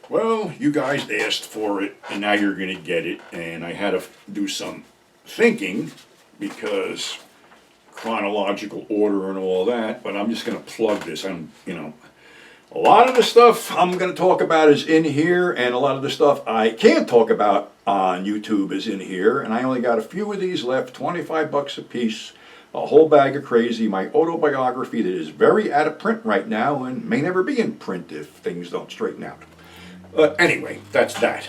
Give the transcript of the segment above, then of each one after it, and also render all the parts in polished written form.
Well, you guys asked for it, and now you're going to get it. And I had to do some thinking because chronological order and all that. But I'm just going to plug this. A lot of the stuff I'm going to talk about is in here, and a lot of the stuff I can't talk about on YouTube is in here. And I only got a few of these left, 25 bucks a piece. A whole bag of crazy, my autobiography that is very out of print right now and may never be in print if things don't straighten out. But anyway, that's that.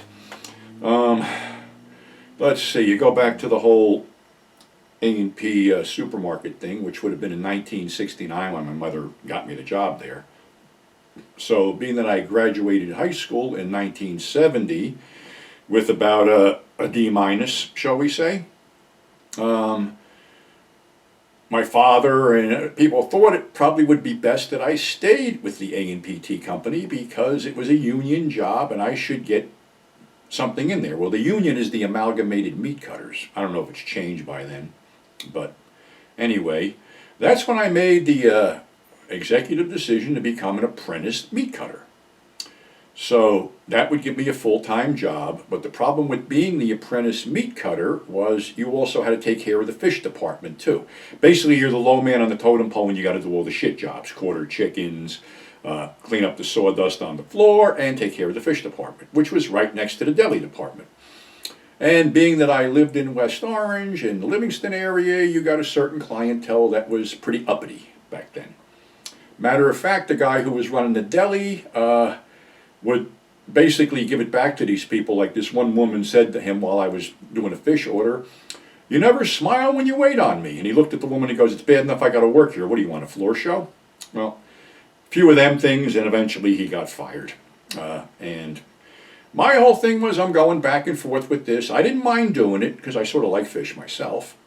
Let's see, you go back to the whole A&P supermarket thing, which would have been in 1969 when my mother got me the job there. So being that I graduated high school in 1970 with about a D minus, shall we say, my father and people thought it probably would be best that I stayed with the A&PT company because it was a union job and I should get something in there. Well, the union is the Amalgamated Meat Cutters. I don't know if it's changed by then, but anyway, that's when I made the executive decision to become an apprentice meat cutter. So that would give me a full-time job, but the problem with being the apprentice meat cutter was you also had to take care of the fish department too. Basically, you're the low man on the totem pole and you got to do all the shit jobs, quarter chickens, clean up the sawdust on the floor, and take care of the fish department, which was right next to the deli department. And being that I lived in West Orange and the Livingston area, you got a certain clientele that was pretty uppity back then. Matter of fact, the guy who was running the deli would basically give it back to these people, like this one woman said to him while I was doing a fish order, "You never smile when you wait on me." And he looked at the woman and goes, "It's bad enough I got to work here. What do you want, a floor show?" Well, a few of them things, and eventually he got fired. And my whole thing was I'm going back and forth with this. I didn't mind doing it because I sort of like fish myself.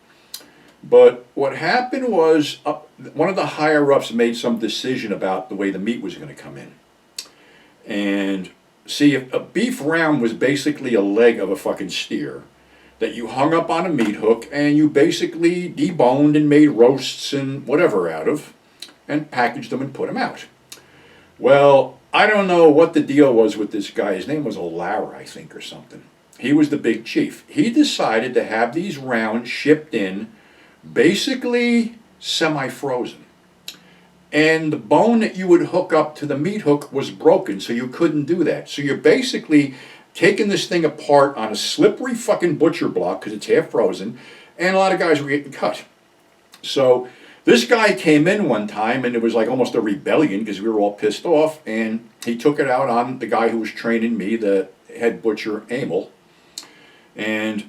But what happened was one of the higher-ups made some decision about the way the meat was going to come in. And see, a beef round was basically a leg of a fucking steer that you hung up on a meat hook and you basically deboned and made roasts and whatever out of and packaged them and put them out. Well, I don't know what the deal was with this guy. His name was O'Lara, I think, or something. He was the big chief. He decided to have these rounds shipped in basically semi-frozen. And the bone that you would hook up to the meat hook was broken, so you couldn't do that. So you're basically taking this thing apart on a slippery fucking butcher block because it's half frozen, and a lot of guys were getting cut. So this guy came in one time, and it was like almost a rebellion because we were all pissed off, and he took it out on the guy who was training me, the head butcher, Emil, and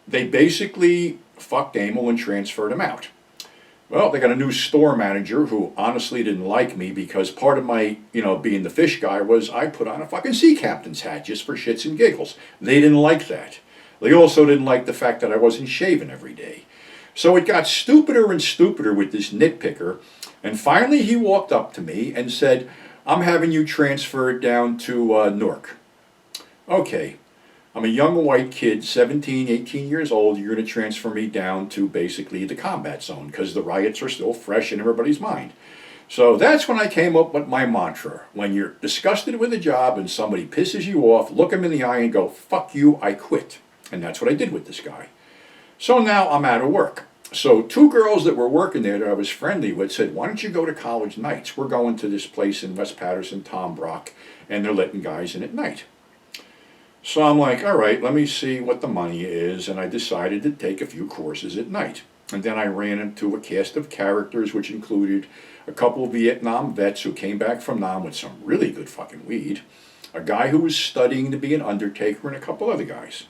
they basically fucked Emil and transferred him out. Well, they got a new store manager who honestly didn't like me because part of my, being the fish guy was I put on a fucking sea captain's hat just for shits and giggles. They didn't like that. They also didn't like the fact that I wasn't shaving every day. So it got stupider and stupider with this nitpicker, and finally he walked up to me and said, "I'm having you transferred down to Newark." Okay. I'm a young white kid, 17, 18 years old. You're going to transfer me down to basically the combat zone because the riots are still fresh in everybody's mind. So that's when I came up with my mantra. When you're disgusted with a job and somebody pisses you off, look them in the eye and go, "Fuck you, I quit." And that's what I did with this guy. So now I'm out of work. So two girls that were working there that I was friendly with said, "Why don't you go to college nights? We're going to this place in West Patterson, Tom Brock, and they're letting guys in at night." So I'm like, all right, let me see what the money is, and I decided to take a few courses at night. And then I ran into a cast of characters which included a couple of Vietnam vets who came back from Nam with some really good fucking weed, a guy who was studying to be an undertaker, and a couple other guys.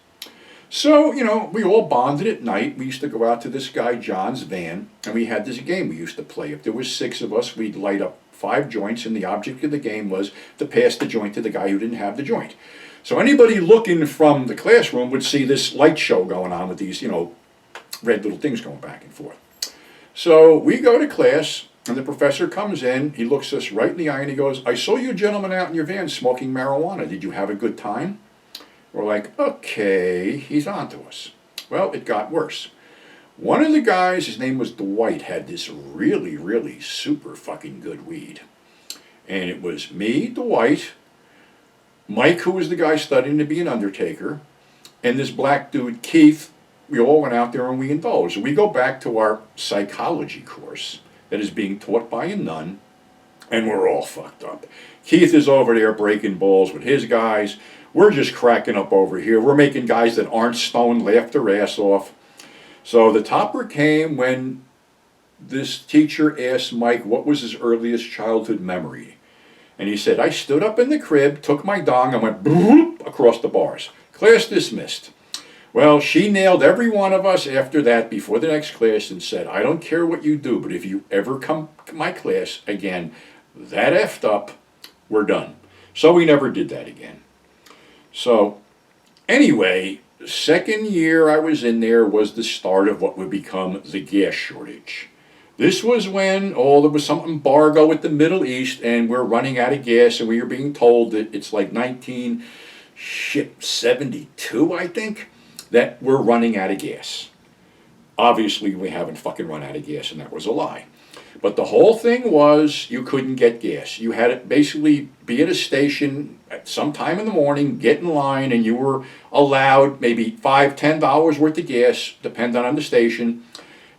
So, we all bonded at night. We used to go out to this guy John's van, and we had this game we used to play. If there was 6 of us, we'd light up 5 joints, and the object of the game was to pass the joint to the guy who didn't have the joint. So anybody looking from the classroom would see this light show going on with these, red little things going back and forth. So we go to class, and the professor comes in. He looks us right in the eye, and he goes, "I saw you gentlemen out in your van smoking marijuana. Did you have a good time?" We're like, okay, he's on to us. Well, it got worse. One of the guys, his name was Dwight, had this really, really super fucking good weed. And it was me, Dwight, Mike, who was the guy studying to be an undertaker, and this black dude, Keith, we all went out there and we indulged. We go back to our psychology course that is being taught by a nun, and we're all fucked up. Keith is over there breaking balls with his guys. We're just cracking up over here. We're making guys that aren't stoned laugh their ass off. So the topper came when this teacher asked Mike what was his earliest childhood memory. And he said, I stood up in the crib, took my dong, and went boop across the bars. Class dismissed. Well, she nailed every one of us after that before the next class and said, I don't care what you do, but if you ever come to my class again, that effed up, we're done. So we never did that again. So anyway, the second year I was in there was the start of what would become the gas shortage. This was when there was some embargo with the Middle East and we're running out of gas, and we were being told that it's like 1972, I think, that we're running out of gas. Obviously, we haven't fucking run out of gas, and that was a lie. But the whole thing was you couldn't get gas. You had to basically be at a station at some time in the morning, get in line, and you were allowed maybe $5, $10 worth of gas, depending on the station.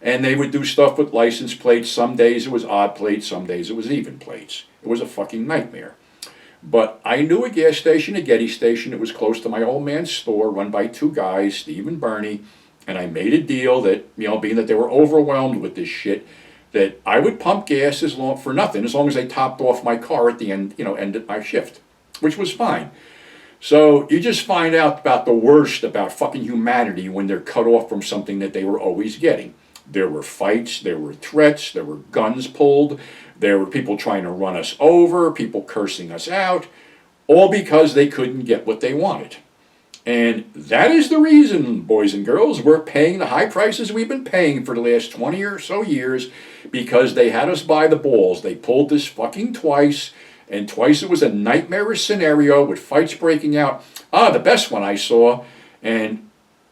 And they would do stuff with license plates. Some days it was odd plates, some days it was even plates. It was a fucking nightmare. But I knew a gas station, a Getty station. It was close to my old man's store, run by two guys, Steve and Bernie. And I made a deal that, being that they were overwhelmed with this shit, that I would pump gas for nothing, as long as they topped off my car at the end, end of my shift, which was fine. So you just find out about the worst about fucking humanity when they're cut off from something that they were always getting. There were fights, there were threats, there were guns pulled, there were people trying to run us over, people cursing us out, all because they couldn't get what they wanted. And that is the reason, boys and girls, we're paying the high prices we've been paying for the last 20 or so years, because they had us by the balls. They pulled this fucking twice, and twice it was a nightmarish scenario with fights breaking out. The best one I saw,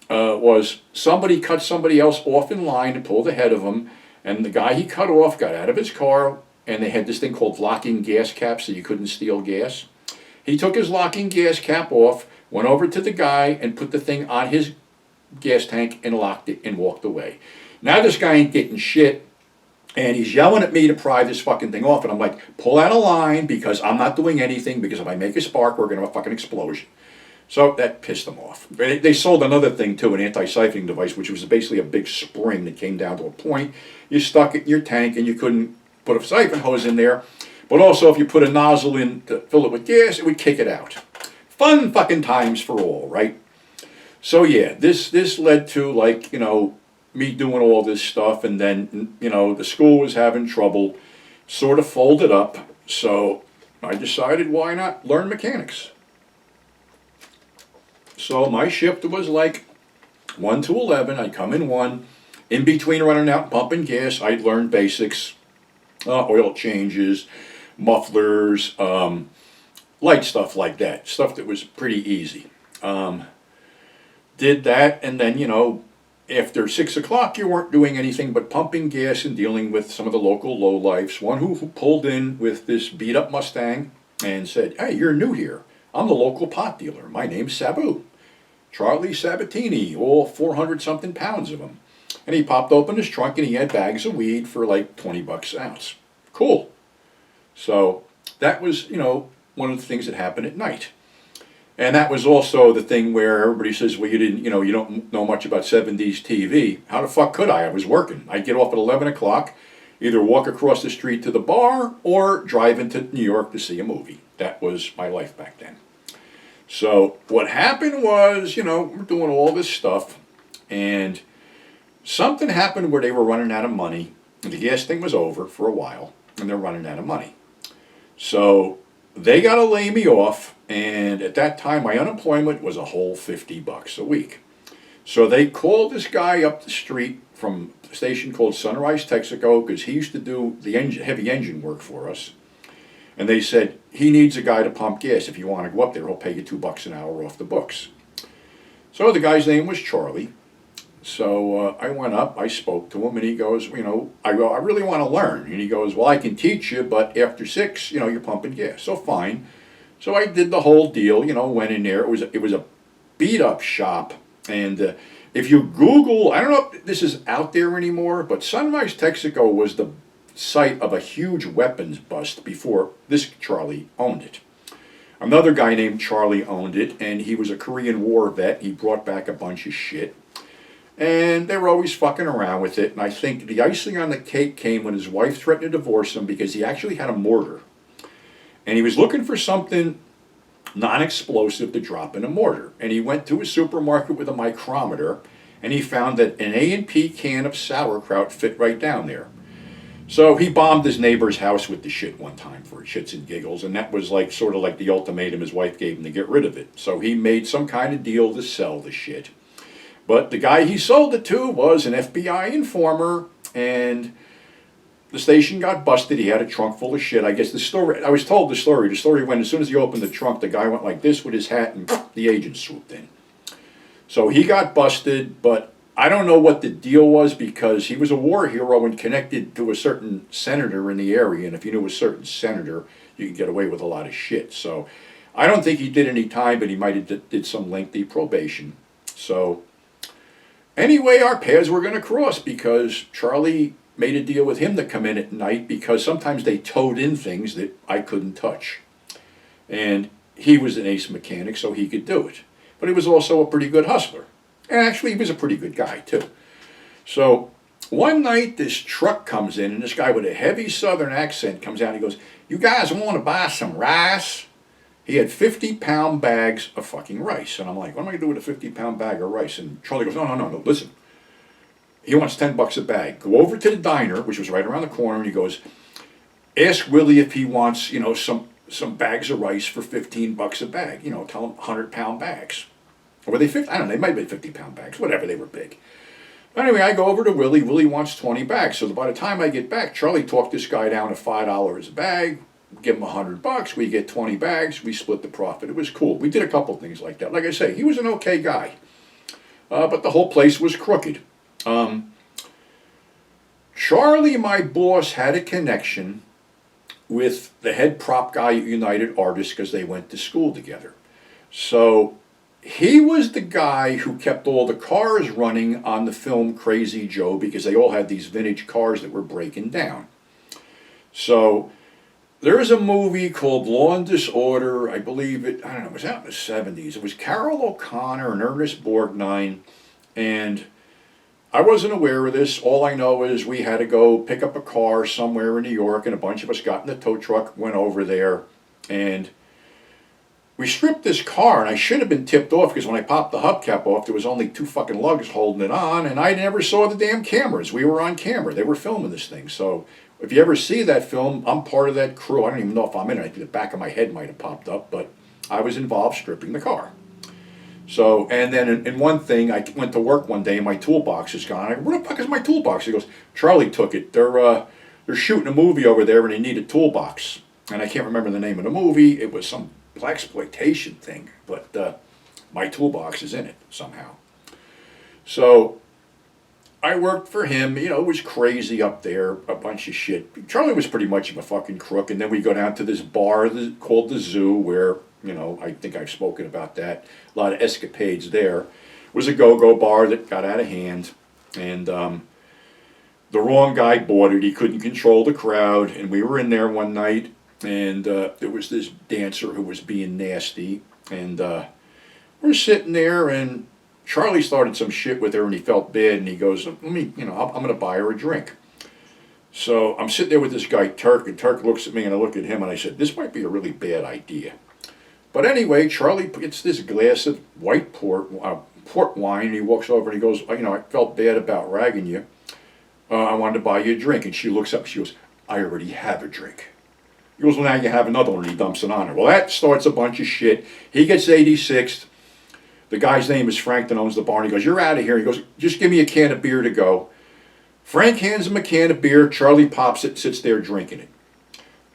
was somebody cut somebody else off in line and pulled ahead of him, and the guy he cut off got out of his car, and they had this thing called locking gas caps so you couldn't steal gas. He took his locking gas cap off, went over to the guy and put the thing on his gas tank and locked it and walked away. Now this guy ain't getting shit, and he's yelling at me to pry this fucking thing off, and I'm like, pull out a line, because I'm not doing anything, because if I make a spark, we're going to have a fucking explosion. So that pissed them off. They sold another thing too, an anti-siphoning device, which was basically a big spring that came down to a point. You stuck it in your tank and you couldn't put a siphon hose in there. But also if you put a nozzle in to fill it with gas, it would kick it out. Fun fucking times for all, right? So yeah, this led to me doing all this stuff, and then, the school was having trouble, sort of folded up. So I decided, why not learn mechanics? So my shift was like 1 to 11. I'd come in 1. In between running out and pumping gas, I'd learn basics, oil changes, mufflers, light stuff like that. Stuff that was pretty easy. Did that, and then, after 6 o'clock, you weren't doing anything but pumping gas and dealing with some of the local lowlifes. One who pulled in with this beat-up Mustang and said, hey, you're new here. I'm the local pot dealer. My name's Sabu. Charlie Sabatini, all 400-something pounds of them. And he popped open his trunk and he had bags of weed for like $20 an ounce. Cool. So that was, one of the things that happened at night. And that was also the thing where everybody says, well, you don't know much about 70s TV. How the fuck could I? I was working. I'd get off at 11 o'clock, either walk across the street to the bar or drive into New York to see a movie. That was my life back then. So what happened was, we're doing all this stuff, and something happened where they were running out of money, and the gas thing was over for a while, and they're running out of money. So they got to lay me off, and at that time my unemployment was a whole $50 a week. So they called this guy up the street from a station called Sunrise Texaco, because he used to do the heavy engine work for us. And they said, he needs a guy to pump gas. If you want to go up there, he'll pay you $2 an hour off the books. So the guy's name was Charlie. So I went up, I spoke to him, and he goes, I go, I really want to learn. And he goes, well, I can teach you, but after 6, you're pumping gas. So fine. So I did the whole deal, went in there. It was a beat up shop, and if you Google, I don't know if this is out there anymore, but Sunrise Texaco was the site of a huge weapons bust before this Charlie owned it. Another guy named Charlie owned it, and he was a Korean War vet. He brought back a bunch of shit. And they were always fucking around with it. And I think the icing on the cake came when his wife threatened to divorce him because he actually had a mortar. And he was looking for something non-explosive to drop in a mortar. And he went to a supermarket with a micrometer, and he found that an A&P can of sauerkraut fit right down there. So he bombed his neighbor's house with the shit one time for shits and giggles, and that was like sort of like the ultimatum his wife gave him to get rid of it. So he made some kind of deal to sell the shit. But the guy he sold it to was an FBI informer, and the station got busted. He had a trunk full of shit. I guess the story, I was told the story. The story went, as soon as he opened the trunk, the guy went like this with his hat, and the agent swooped in. So he got busted, but I don't know what the deal was because he was a war hero and connected to a certain senator in the area. And if you knew a certain senator, you could get away with a lot of shit. So I don't think he did any time, but he might have did some lengthy probation. So anyway, our paths were going to cross because Charlie made a deal with him to come in at night because sometimes they towed in things that I couldn't touch. And he was an ace mechanic, so he could do it. But he was also a pretty good hustler. And actually, he was a pretty good guy, too. So one night, this truck comes in, and this guy with a heavy southern accent comes out and he goes, "You guys want to buy some rice?" He had 50-pound bags of fucking rice. And I'm like, what am I going to do with a 50-pound bag of rice? And Charlie goes, no, listen. He wants $10 a bag. Go over to the diner, which was right around the corner, and he goes, ask Willie if he wants, some bags of rice for $15 a bag. Tell him 100-pound bags. Or were they 50? I don't know, they might have been 50-pound bags, whatever, they were big. Anyway, I go over to Willie. Willie wants 20 bags. So by the time I get back, Charlie talked this guy down to $5 a bag, give him $100, we get 20 bags, we split the profit. It was cool. We did a couple things like that. Like I say, he was an okay guy. But the whole place was crooked. Charlie, my boss, had a connection with the head prop guy at United Artists because they went to school together. So he was the guy who kept all the cars running on the film Crazy Joe because they all had these vintage cars that were breaking down. So there is a movie called Law and Disorder. I believe it was out in the 70s. It was Carol O'Connor and Ernest Borgnine, and I wasn't aware of this. All I know is we had to go pick up a car somewhere in New York, and a bunch of us got in the tow truck, went over there, and we stripped this car, and I should have been tipped off because when I popped the hubcap off, there was only 2 fucking lugs holding it on, and I never saw the damn cameras. We were on camera. They were filming this thing. So if you ever see that film, I'm part of that crew. I don't even know if I'm in it. I think the back of my head might have popped up, but I was involved stripping the car. So, and then in one thing, I went to work one day and my toolbox is gone. I go, where the fuck is my toolbox? He goes, Charlie took it. They're shooting a movie over there and they need a toolbox. And I can't remember the name of the movie. It was some blaxploitation thing, but my toolbox is in it somehow. So I worked for him. It was crazy up there, a bunch of shit. Charlie was pretty much of a fucking crook. And then we go down to this bar called the Zoo where, I think I've spoken about that. A lot of escapades there. It was a go-go bar that got out of hand. And the wrong guy bought it. He couldn't control the crowd. And we were in there one night. And there was this dancer who was being nasty. And we're sitting there and Charlie started some shit with her and he felt bad. And he goes, I'm going to buy her a drink. So I'm sitting there with this guy, Turk. And Turk looks at me and I look at him and I said, this might be a really bad idea. But anyway, Charlie gets this glass of white port wine, and he walks over and he goes, I felt bad about ragging you. I wanted to buy you a drink. And she looks up and she goes, I already have a drink. He goes, well, now you have another one, and he dumps it on her. Well, that starts a bunch of shit. He gets 86th. The guy's name is Frank that owns the bar, and he goes, you're out of here. He goes, just give me a can of beer to go. Frank hands him a can of beer. Charlie pops it, sits there drinking it.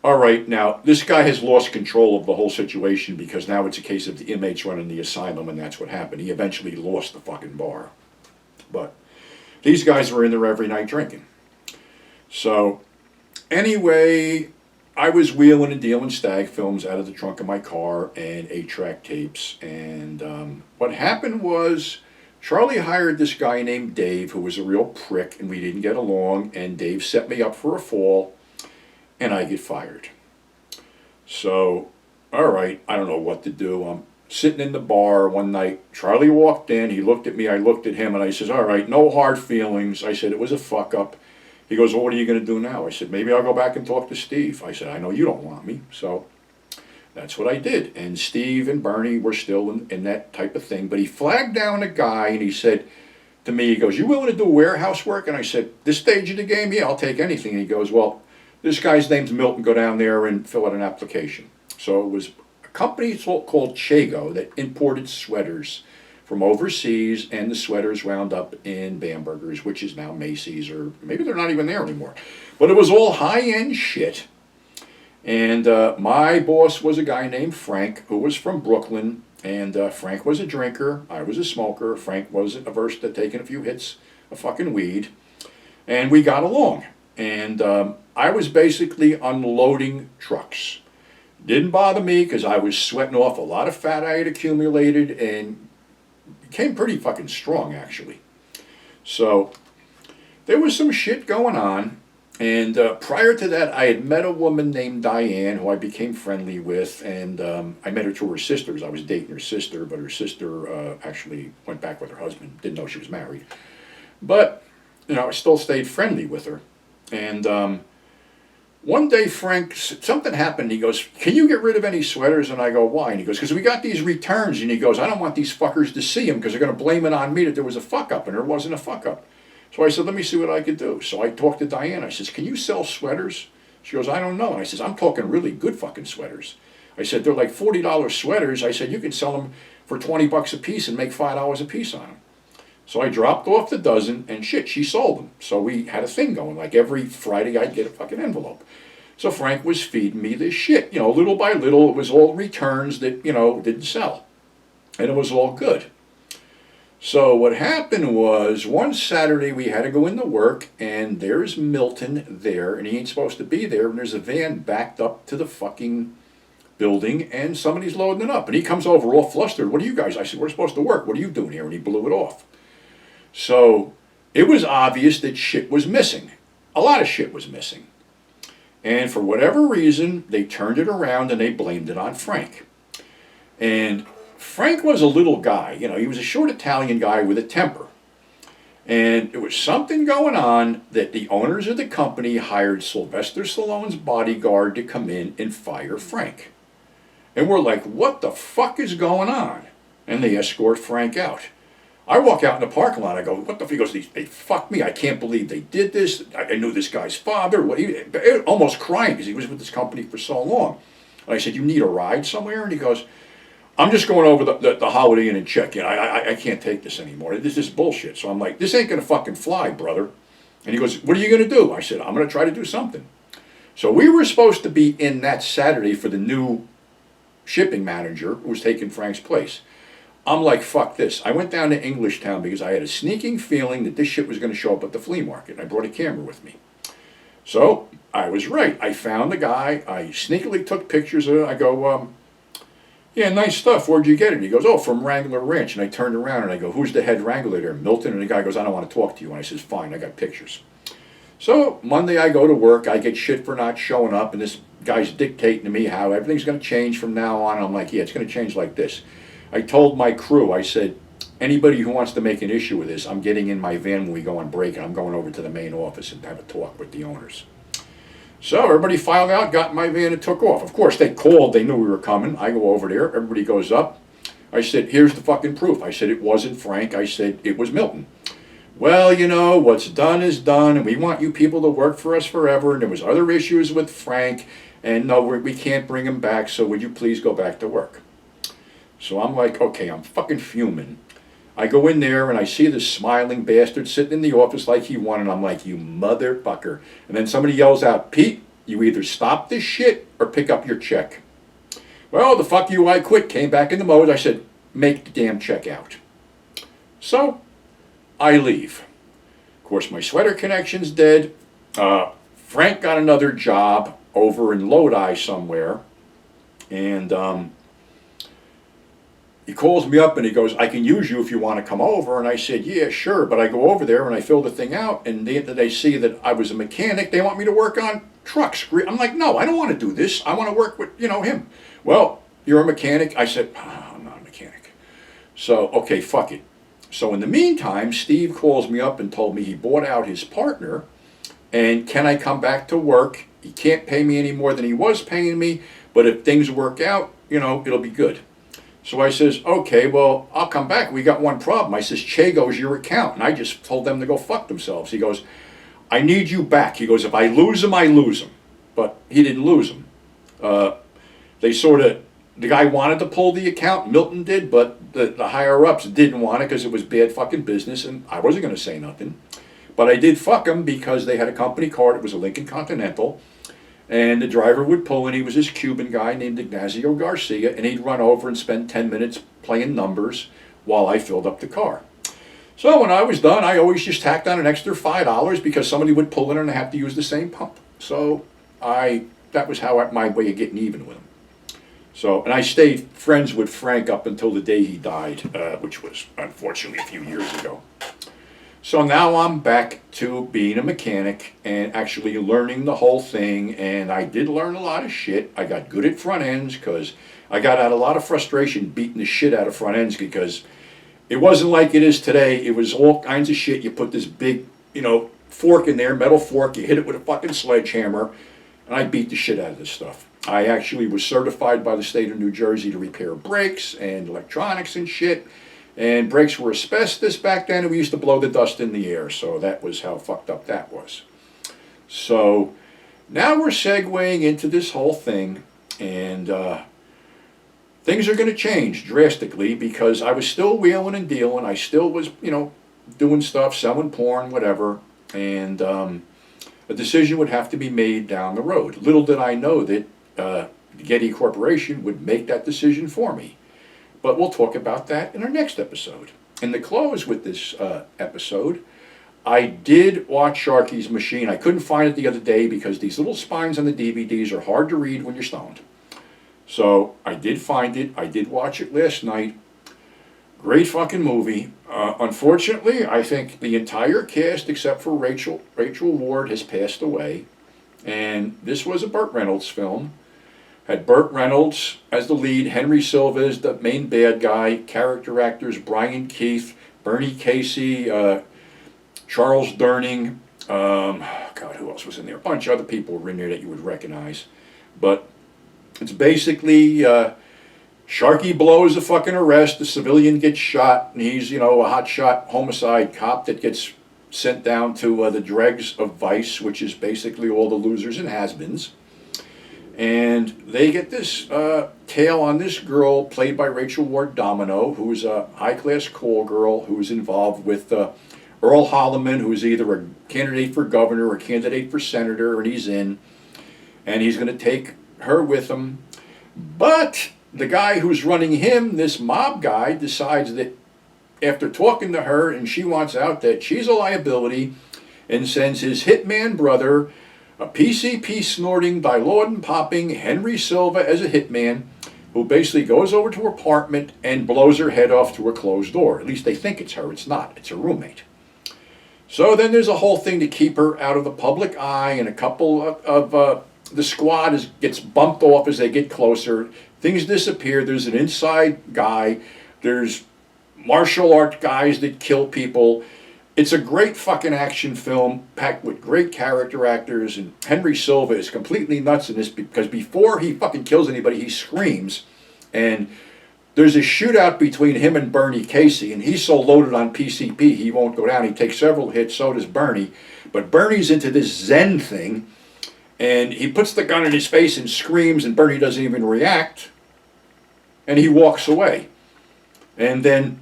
All right, now, this guy has lost control of the whole situation because now it's a case of the inmates running the asylum, and that's what happened. He eventually lost the fucking bar. But these guys were in there every night drinking. So, anyway, I was wheeling and dealing stag films out of the trunk of my car and 8-track tapes. And what happened was Charlie hired this guy named Dave, who was a real prick, and we didn't get along. And Dave set me up for a fall, and I get fired. So, all right, I don't know what to do. I'm sitting in the bar one night. Charlie walked in. He looked at me. I looked at him, and I says, all right, no hard feelings. I said, it was a fuck up. He goes, well, what are you going to do now? I said, maybe I'll go back and talk to Steve. I said, I know you don't want me. So that's what I did. And Steve and Bernie were still in that type of thing. But he flagged down a guy, and he said to me, he goes, you willing to do warehouse work? And I said, this stage of the game, yeah, I'll take anything. And he goes, well, this guy's name's Milton. Go down there and fill out an application. So it was a company called Chago that imported sweaters from overseas, and the sweaters wound up in Bamberger's, which is now Macy's, or maybe they're not even there anymore. But it was all high-end shit. And my boss was a guy named Frank, who was from Brooklyn, and Frank was a drinker. I was a smoker. Frank wasn't averse to taking a few hits of fucking weed. And we got along. And I was basically unloading trucks. Didn't bother me because I was sweating off a lot of fat I had accumulated and became pretty fucking strong, actually. So there was some shit going on. And prior to that, I had met a woman named Diane, who I became friendly with. And I met her through her sister, because I was dating her sister. But her sister actually went back with her husband. Didn't know she was married. But, you know, I still stayed friendly with her. And one day, Frank, something happened. He goes, can you get rid of any sweaters? And I go, why? And he goes, because we got these returns. And he goes, I don't want these fuckers to see them because they're going to blame it on me that there was a fuck up. And there wasn't a fuck up. So I said, let me see what I could do. So I talked to Diane. I says, can you sell sweaters? She goes, I don't know. And I says, I'm talking really good fucking sweaters. I said, they're like $40 sweaters. I said, you can sell them for $20 a piece and make $5 a piece on them. So I dropped off the dozen, and shit, she sold them. So we had a thing going. Like every Friday, I'd get a fucking envelope. So Frank was feeding me this shit. You know, little by little, it was all returns that, you know, didn't sell. And it was all good. So what happened was, one Saturday we had to go into work, and there's Milton there, and he ain't supposed to be there, and there's a van backed up to the fucking building, and somebody's loading it up. And he comes over all flustered. What are you guys? I said, we're supposed to work. What are you doing here? And he blew it off. So it was obvious that shit was missing. A lot of shit was missing. And for whatever reason, they turned it around and they blamed it on Frank. And Frank was a little guy. You know, he was a short Italian guy with a temper. And there was something going on that the owners of the company hired Sylvester Stallone's bodyguard to come in and fire Frank. And we're like, what the fuck is going on? And they escort Frank out. I walk out in the parking lot. I go, what the fuck? He goes, they fucked me. I can't believe they did this. I knew this guy's father. Almost crying because he was with this company for so long. And I said, you need a ride somewhere? And he goes, I'm just going over the Holiday Inn and check in. I can't take this anymore. This is bullshit. So I'm like, this ain't going to fucking fly, brother. And he goes, what are you going to do? I said, I'm going to try to do something. So we were supposed to be in that Saturday for the new shipping manager who was taking Frank's place. I'm like, fuck this. I went down to Englishtown because I had a sneaking feeling that this shit was going to show up at the flea market. I brought a camera with me. So I was right. I found the guy. I sneakily took pictures of it. I go, yeah, nice stuff. Where'd you get it? And he goes, oh, from Wrangler Ranch. And I turned around and I go, who's the head wrangler there? Milton. And the guy goes, I don't want to talk to you. And I says, fine, I got pictures. So Monday I go to work. I get shit for not showing up. And this guy's dictating to me how everything's going to change from now on. And I'm like, yeah, it's going to change like this. I told my crew, I said, anybody who wants to make an issue with this, I'm getting in my van when we go on break, and I'm going over to the main office and have a talk with the owners. So everybody filed out, got in my van, and took off. Of course, they called. They knew we were coming. I go over there. Everybody goes up. I said, here's the fucking proof. I said, it wasn't Frank. I said, it was Milton. Well, you know, what's done is done, and we want you people to work for us forever, and there was other issues with Frank, and no, we can't bring him back, so would you please go back to work? So I'm like, okay, I'm fucking fuming. I go in there and I see this smiling bastard sitting in the office like he won, and I'm like, you motherfucker. And then somebody yells out, Pete, you either stop this shit or pick up your check. Well, the fuck you, I quit. Came back in the mode. I said, make the damn check out. So I leave. Of course, my sweater connection's dead. Frank got another job over in Lodi somewhere, and he calls me up and he goes, I can use you if you want to come over. And I said, yeah, sure. But I go over there and I fill the thing out, and they see that I was a mechanic. They want me to work on trucks. I'm like, no, I don't want to do this. I want to work with, him. Well, you're a mechanic? I said, oh, I'm not a mechanic. So, okay, fuck it. So in the meantime, Steve calls me up and told me he bought out his partner, and can I come back to work? He can't pay me any more than he was paying me, but if things work out, it'll be good. So I says, okay, well, I'll come back. We got one problem. I says, Chago's your account. And I just told them to go fuck themselves. He goes, I need you back. He goes, if I lose him, I lose him. But he didn't lose him. The guy wanted to pull the account, Milton did, but the higher-ups didn't want it because it was bad fucking business, and I wasn't going to say nothing. But I did fuck him because they had a company car. It was a Lincoln Continental. And the driver would pull in. He was this Cuban guy named Ignacio Garcia, and he'd run over and spend 10 minutes playing numbers while I filled up the car. So when I was done, I always just tacked on an extra $5 because somebody would pull in and I have to use the same pump. So that was my way of getting even with him. So, and I stayed friends with Frank up until the day he died, which was unfortunately a few years ago. So now I'm back to being a mechanic and actually learning the whole thing, and I did learn a lot of shit. I got good at front ends because I got out a lot of frustration beating the shit out of front ends because it wasn't like it is today. It was all kinds of shit. You put this big, fork in there, metal fork, you hit it with a fucking sledgehammer, and I beat the shit out of this stuff. I actually was certified by the state of New Jersey to repair brakes and electronics and shit. And brakes were asbestos back then, and we used to blow the dust in the air, so that was how fucked up that was. So now we're segueing into this whole thing, and things are going to change drastically because I was still wheeling and dealing. I still was, doing stuff, selling porn, whatever, and a decision would have to be made down the road. Little did I know that Getty Corporation would make that decision for me. But we'll talk about that in our next episode. And to close with this episode, I did watch Sharky's Machine. I couldn't find it the other day because these little spines on the DVDs are hard to read when you're stoned. So I did find it. I did watch it last night. Great fucking movie. Unfortunately, I think the entire cast except for Rachel Ward has passed away. And this was a Burt Reynolds film. Had Burt Reynolds as the lead, Henry Silva as the main bad guy, character actors Brian Keith, Bernie Casey, Charles Durning, God, who else was in there? A bunch of other people were in there that you would recognize. But it's basically Sharky blows a fucking arrest, the civilian gets shot, and he's, a hotshot homicide cop that gets sent down to the dregs of Vice, which is basically all the losers and has-beens. And they get this tale on this girl played by Rachel Ward Domino, who's a high-class call girl who's involved with Earl Holliman, who's either a candidate for governor or a candidate for senator, and he's in. And he's going to take her with him. But the guy who's running him, this mob guy, decides that after talking to her and she wants out, that she's a liability, and sends his hitman brother, a PCP snorting, Dilaudid popping Henry Silva as a hitman, who basically goes over to her apartment and blows her head off through a closed door. At least they think it's her. It's not. It's her roommate. So then there's a whole thing to keep her out of the public eye, and a couple of the squad gets bumped off as they get closer. Things disappear. There's an inside guy. There's martial art guys that kill people. It's a great fucking action film packed with great character actors, and Henry Silva is completely nuts in this because before he fucking kills anybody, he screams, and there's a shootout between him and Bernie Casey, and he's so loaded on PCP he won't go down. He takes several hits, so does Bernie, but Bernie's into this Zen thing, and he puts the gun in his face and screams, and Bernie doesn't even react, and he walks away. And then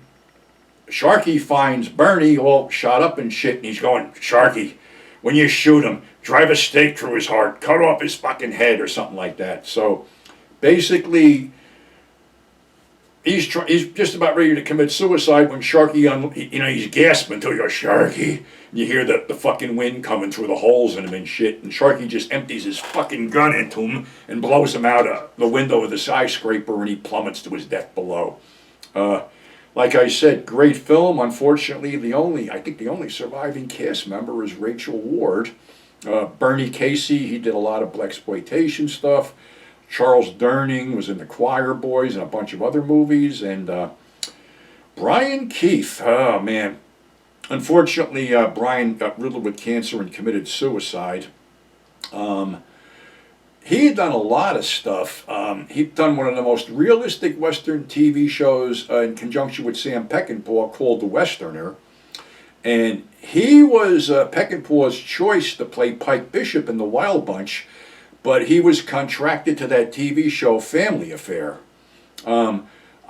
Sharky finds Bernie all shot up and shit, and he's going, Sharky, when you shoot him, drive a stake through his heart, cut off his fucking head or something like that. So basically, he's just about ready to commit suicide when Sharky, he's gasping until you go, Sharky. And you hear the fucking wind coming through the holes in him and shit. And Sharky just empties his fucking gun into him and blows him out the window of the skyscraper, and he plummets to his death below. Like I said, great film. Unfortunately, I think the only surviving cast member is Rachel Ward. Bernie Casey, he did a lot of blaxploitation stuff. Charles Durning was in The Choir Boys and a bunch of other movies. And Brian Keith, oh man. Unfortunately, Brian got riddled with cancer and committed suicide. He had done a lot of stuff. He'd done one of the most realistic Western TV shows in conjunction with Sam Peckinpah called The Westerner. And he was Peckinpah's choice to play Pike Bishop in The Wild Bunch, but he was contracted to that TV show Family Affair.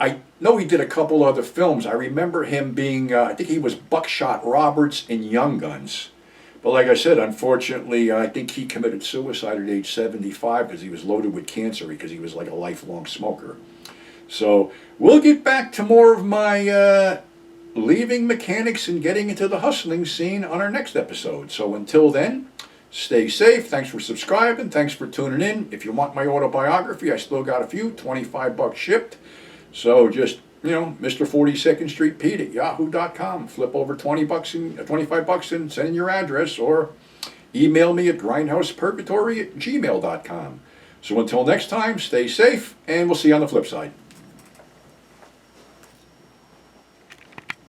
I know he did a couple other films. I remember him being, I think he was Buckshot Roberts in Young Guns. But like I said, unfortunately, I think he committed suicide at age 75 because he was loaded with cancer because he was like a lifelong smoker. So we'll get back to more of my leaving mechanics and getting into the hustling scene on our next episode. So until then, stay safe. Thanks for subscribing. Thanks for tuning in. If you want my autobiography, I still got a few, $25 shipped. So just, Mr. 42nd Street Pete at yahoo.com. Flip over $25 and send in your address, or email me at grindhousepurgatory@gmail.com. So until next time, stay safe, and we'll see you on the flip side.